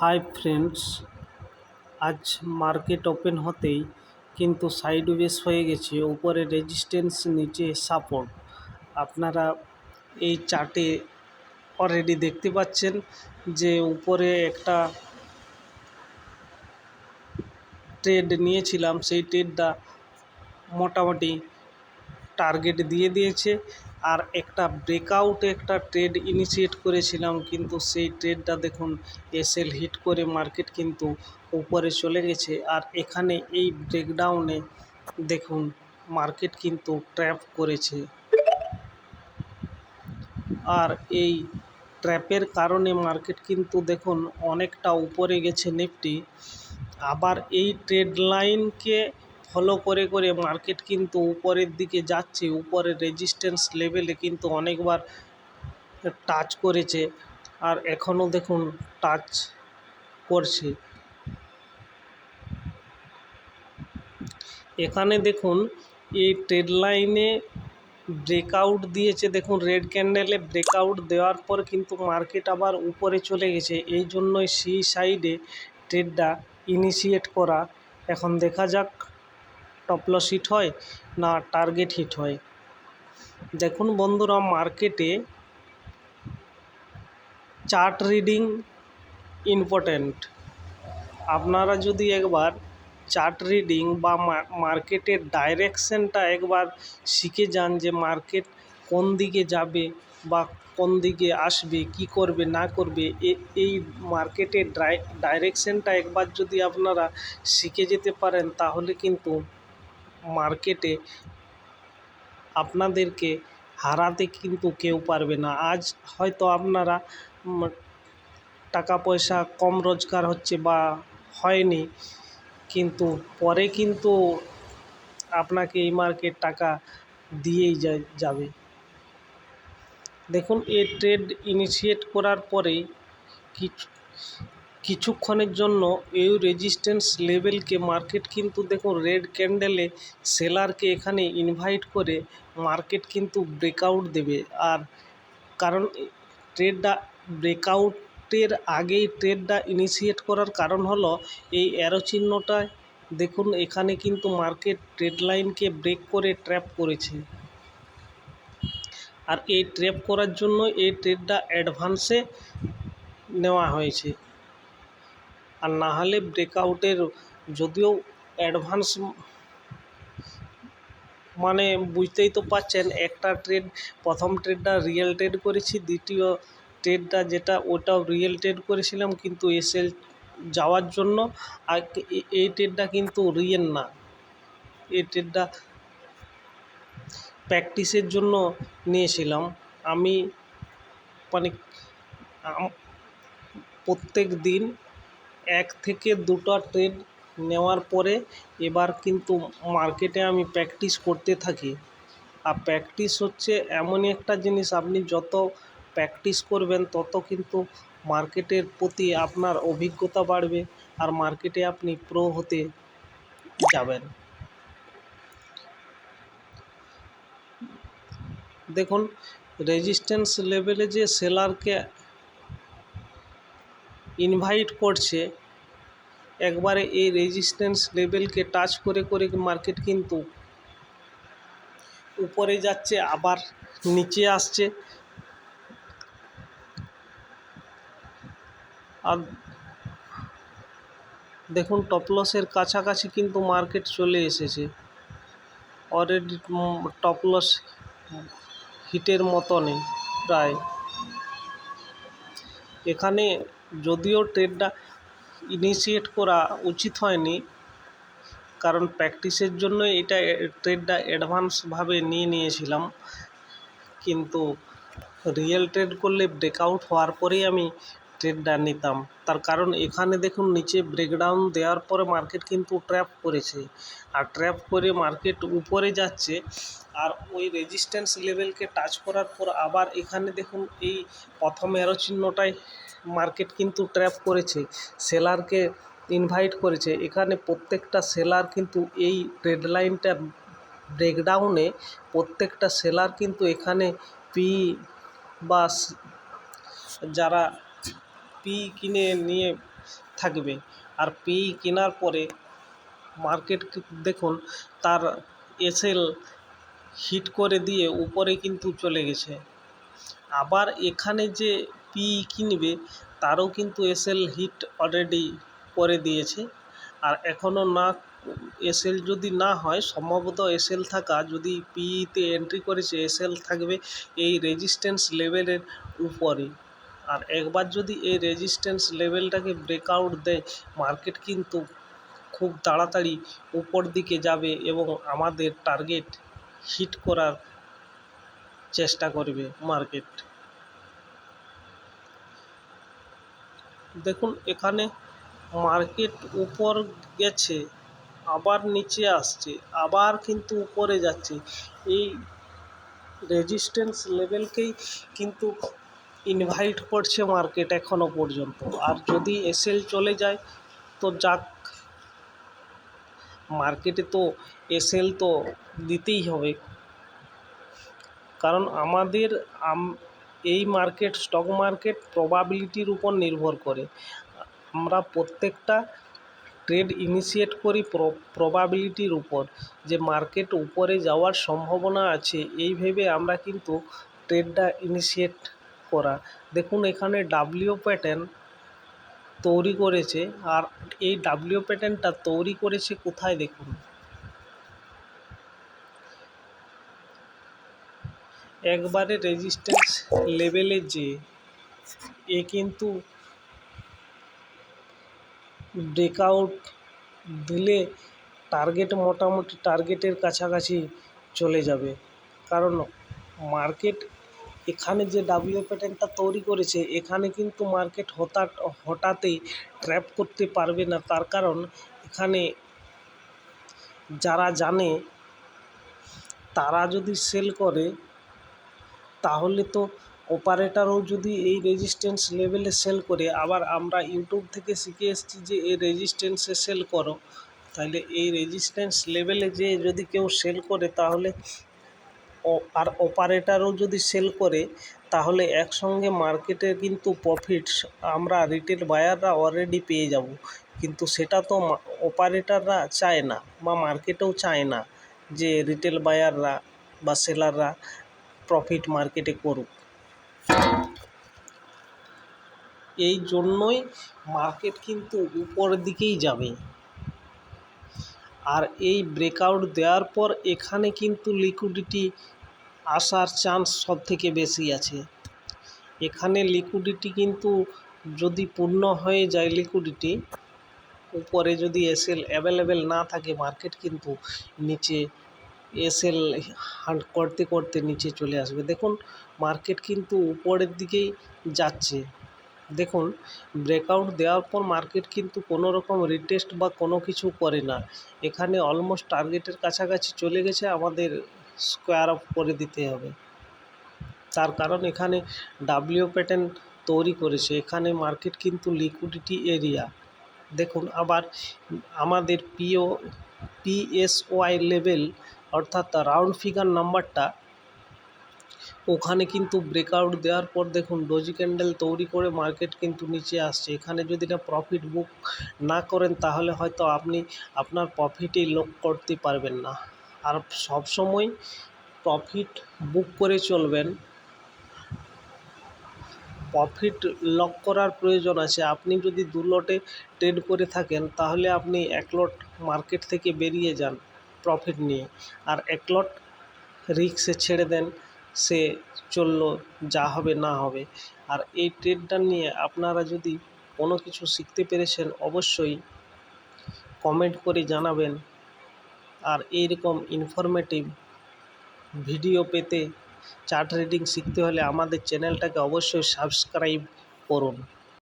Hi friends, আজ market open হতেই কিন্তু সাইডওয়েজ হয়ে গেছে, উপরে রেজিস্ট্যান্স নিচে সাপোর্ট। আপনারা এই চার্টে অলরেডি দেখতে পাচ্ছেন যে উপরে একটা ট্রেড নিয়েছিলাম, সেই ট্রেডটা মোটামুটি টার্গেট দিয়ে দিয়েছে। আর একটা ব্রেকআউটে একটা ট্রেড ইনিশিয়েট করেছিলাম, কিন্তু সেই ট্রেডটা দেখুন এসএল হিট করে মার্কেট কিন্তু উপরে চলে গেছে। আর এখানে এই ব্রেকডাউনে দেখুন মার্কেট কিন্তু ট্র্যাপ করেছে, আর এই ট্র্যাপের কারণে মার্কেট কিন্তু দেখুন অনেকটা উপরে গেছে নিফটি। আবার এই ট্রেড লাইনকে ফলো করে করে মার্কেট কিন্তু উপরের দিকে যাচ্ছে, উপরের রেজিস্ট্যান্স লেভেলে কিন্তু অনেকবার টাচ করেছে, আর এখনও দেখুন টাচ করছে। এখানে দেখুন এই ট্রেড লাইনে ব্রেকআউট দিয়েছে, দেখুন রেড ক্যান্ডেলে ব্রেকআউট দেওয়ার পর কিন্তু মার্কেট আবার উপরে চলে গেছে। এই জন্যই সেই সাইডে ট্রেডটা ইনিশিয়েট করা। এখন দেখা যাক টপলস হিট হয় না টার্গেট হিট হয়। দেখুন বন্ধুরা, মার্কেটে চার্ট রিডিং ইম্পর্ট্যান্ট। আপনারা যদি একবার চার্ট রিডিং বা মার্কেটের ডাইরেকশনটা একবার শিখে যান, যে মার্কেট কোন দিকে যাবে বা কোন দিকে আসবে, কি করবে না করবে, এই মার্কেটের ডাইরেকশনটা একবার যদি আপনারা শিখে যেতে পারেন, তাহলে কিন্তু মার্কেটে আপনাদেরকে হারাতে কিন্তু কেউ পারবে না। আজ হয়তো আপনারা টাকা পয়সা কম রোজগার হচ্ছে বা হয়নি, কিন্তু পরে কিন্তু আপনাকে এই মার্কেট টাকা দিয়েই যাবে। দেখুন এই ট্রেড ইনিশিয়েট করার পরেই কিছুক্ষণের জন্য এই রেজিস্ট্যান্স লেভেলকে মার্কেট কিন্তু দেখুন রেড ক্যান্ডেলে সেলারকে এখানে ইনভাইট করে মার্কেট কিন্তু ব্রেকআউট দেবে। আর কারণ ট্রেডটা ব্রেকআউটের আগেই ট্রেডটা ইনিশিয়েট করার কারণ হলো এই অ্যারো চিহ্নটা দেখুন, এখানে কিন্তু মার্কেট ট্রেড লাইনকে ব্রেক করে ট্র্যাপ করেছে। আর এই ট্র্যাপ করার জন্য এই ট্রেডটা অ্যাডভান্সে নেওয়া হয়েছে। আর না হলে ব্রেকআউটের, যদিও অ্যাডভান্স মানে বুঝতেই তো পাচ্ছেন, একটা ট্রেড, প্রথম ট্রেডটা রিয়েল ট্রেড করেছি, দ্বিতীয় ট্রেডটা যেটা ওটাও রিয়েল ট্রেড করেছিলাম কিন্তু এসএল যাওয়ার জন্য। আর এই ট্রেডটা কিন্তু রিয়েল না, এই ট্রেডটা প্র্যাকটিসের জন্য নিয়েছিলাম আমি। মানে প্রত্যেক দিন 1 থেকে 2টা ট্রেড নেওয়ার পরে এবার কিন্তু মার্কেটে আমি প্র্যাকটিস করতে থাকি। আর প্র্যাকটিস হচ্ছে এমনই একটা জিনিস, আপনি যত প্র্যাকটিস করবেন তত কিন্তু মার্কেটের প্রতি আপনার অভিজ্ঞতা বাড়বে, আর মার্কেটে আপনি প্রো হতে যাবেন। দেখুন রেজিস্ট্যান্স লেভেলে যে সেলারকে ইনভাইট করছে, একবারে এই রেজিস্ট্যান্স লেভেলকে টাচ করে করে মার্কেট কিন্তু উপরে যাচ্ছে, আবার নিচে আসছে। আর দেখুন টপলসের কাছাকাছি কিন্তু মার্কেট চলে এসেছে অলরেডি, টপলস হিটের মতনই প্রায়। এখানে যদিও ট্রেডটা ইনিশিয়েট করা উচিত হয়নি, কারণ প্র্যাকটিসের জন্য এটা ট্রেডটা অ্যাডভান্সভাবে নিয়েছিলাম, কিন্তু রিয়েল ট্রেড করলে ব্রেকআউট হওয়ার পরেই আমি ট্রেডটা নিতাম। তার কারণ এখানে দেখুন নিচে ব্রেকডাউন দেওয়ার পরে মার্কেট কিন্তু ট্র্যাপ করেছে, আর ট্র্যাপ করে মার্কেট উপরে যাচ্ছে। আর ওই রেজিস্ট্যান্স লেভেলকে টাচ করার পর আবার এখানে দেখুন এই প্রথম অ্যারো চিহ্নটায় মার্কেট কিন্তু ট্র্যাপ করেছে, সেলারকে ইনভাইট করেছে। এখানে প্রত্যেকটা সেলার কিন্তু এই ট্রেড লাইনটা ব্রেকডাউনে প্রত্যেকটা সেলার কিন্তু এখানে পি বা যারা পি কিনে নিয়ে থাকবে। আর পি কেনার পরে মার্কেট দেখুন তার এসএল হিট করে দিয়ে উপরে কিন্তু চলে গেছে। আবার এখানে যে পি কিনবে তারও কিন্তু এসএল হিট অলরেডি করে দিয়েছে। আর এখনও না, এসএল যদি না হয়, সম্ভবত এসএল থাকা, যদি পিতে এন্ট্রি করেছে এসএল থাকবে এই রেজিস্ট্যান্স লেভেলের উপরে। আর একবার যদি এই রেজিস্ট্যান্স লেভেলটাকে ব্রেকআউট দেয়, মার্কেট কিন্তু খুব তাড়াতাড়ি উপর দিকে যাবে এবং আমাদের টার্গেট হিট করার চেষ্টা করবে মার্কেট। দেখুন এখানে মার্কেট উপর গেছে, আবার নিচে আসছে, আবার কিন্তু উপরে যাচ্ছে। এই রেজিস্ট্যান্স লেভেলকেই কিন্তু ইনভাইট করছে মার্কেট এখনও পর্যন্ত। আর যদি এসএল চলে যায় তো যাক, মার্কেটে তো এসএল তো দিতেই হবে, কারণ আমাদের এই মার্কেট, স্টক মার্কেট প্রবাবিলিটির উপর নির্ভর করে। আমরা প্রত্যেকটা ট্রেড ইনিশিয়েট করি প্রবাবিলিটির উপর, যে মার্কেট উপরে যাওয়ার সম্ভাবনা আছে এই ভেবে আমরা কিন্তু ট্রেডটা ইনিশিয়েট করা। দেখুন এখানে ডাব্লিউ প্যাটার্ন তৈরি করেছে, আর এই ডাব্লিউ প্যাটার্নটা তৈরি করেছে কোথায় দেখুন, একবারে রেজিস্ট্যান্স লেভেলে যে এ কিন্তু ব্রেকআউট দিলে টার্গেট মোটামুটি টার্গেটের কাছাকাছি চলে যাবে। কারণ মার্কেট এখানে যে ডাব্লিউ প্যাটার্নটা তৈরি করেছে, এখানে কিন্তু মার্কেট হঠাৎই ট্র্যাপ করতে পারবে না। তার কারণ এখানে যারা জানে তারা যদি সেল করে, তাহলে তো অপারেটরও যদি এই রেজিস্ট্যান্স লেভেলে সেল করে, আবার আমরা ইউটিউব থেকে শিখে এসেছি যে এই রেজিস্ট্যান্সে সেল করো, তাহলে এই রেজিস্ট্যান্স লেভেলে যে যদি কেউ সেল করে, তাহলে আর অপারেটরও যদি সেল করে, তাহলে একসঙ্গে মার্কেটে কিন্তু প্রফিটস আমরা রিটেল বায়াররা অলরেডি পেয়ে যাব। কিন্তু সেটা তো অপারেটররা চায় না, বা মার্কেটেও চায় না যে রিটেল বায়াররা বা সেলাররা প্রফিট মার্কেটে করুক। এই জন্যই মার্কেট কিন্তু উপরের দিকেই যাবে। আর এই ব্রেকআউট দেওয়ার পর এখানে কিন্তু লিকুইডিটি আসার চান্স সবথেকে বেশি আছে। এখানে লিকুইডিটি কিন্তু যদি পূর্ণ হয়ে যায়, লিকুইডিটি উপরে যদি এসএল অ্যাভেলেবেল না থাকে, মার্কেট কিন্তু নিচে এসএল হান্ট করতে করতে নিচে চলে আসবে। দেখুন মার্কেট কিন্তু উপরের দিকেই যাচ্ছে। দেখুন ব্রেকআউট দেওয়ার পর মার্কেট কিন্তু কোনো রকম রিটেস্ট বা কোনো কিছু করে না, এখানে অলমোস্ট টার্গেটের কাছাকাছি চলে গেছে, আমাদের স্কোয়ার অফ করে দিতে হবে। তার কারণ এখানে ডাব্লিউ প্যাটার্ন তৈরি করেছে, এখানে মার্কেট কিন্তু লিকুইডিটি এরিয়া। দেখুন আবার আমাদের পিএসওয়াই লেভেল, অর্থাৎ রাউন্ড ফিগার নাম্বারটা, ওখানে কিন্তু ব্রেকআউট দেওয়ার পর দেখুন ডোজি ক্যান্ডেল তৈরি করে মার্কেট কিন্তু নিচে আসছে। এখানে যদি না প্রফিট বুক না করেন, তাহলে হয়তো আপনি আপনার প্রফিটই লক করতে পারবেন না। আর সবসময় প্রফিট বুক করে চলবেন, প্রফিট লক করার প্রয়োজন আছে। আপনি যদি 2 লটে ট্রেড করে থাকেন, তাহলে আপনি 1 লট মার্কেট থেকে বেরিয়ে যান প্রফিট নিয়ে, আর 1 লট রিস্কে ছেড়ে দেন, সে চললো, যা হবে না হবে। আর এই ট্রেডটা নিয়ে আপনারা যদি কোনো কিছু শিখতে পেরেছেন, অবশ্যই কমেন্ট করে জানাবেন। আর এইরকম ইনফরমেটিভ ভিডিও পেতে, চার্ট রিডিং শিখতে হলে আমাদের চ্যানেলটাকে অবশ্যই সাবস্ক্রাইব করুন।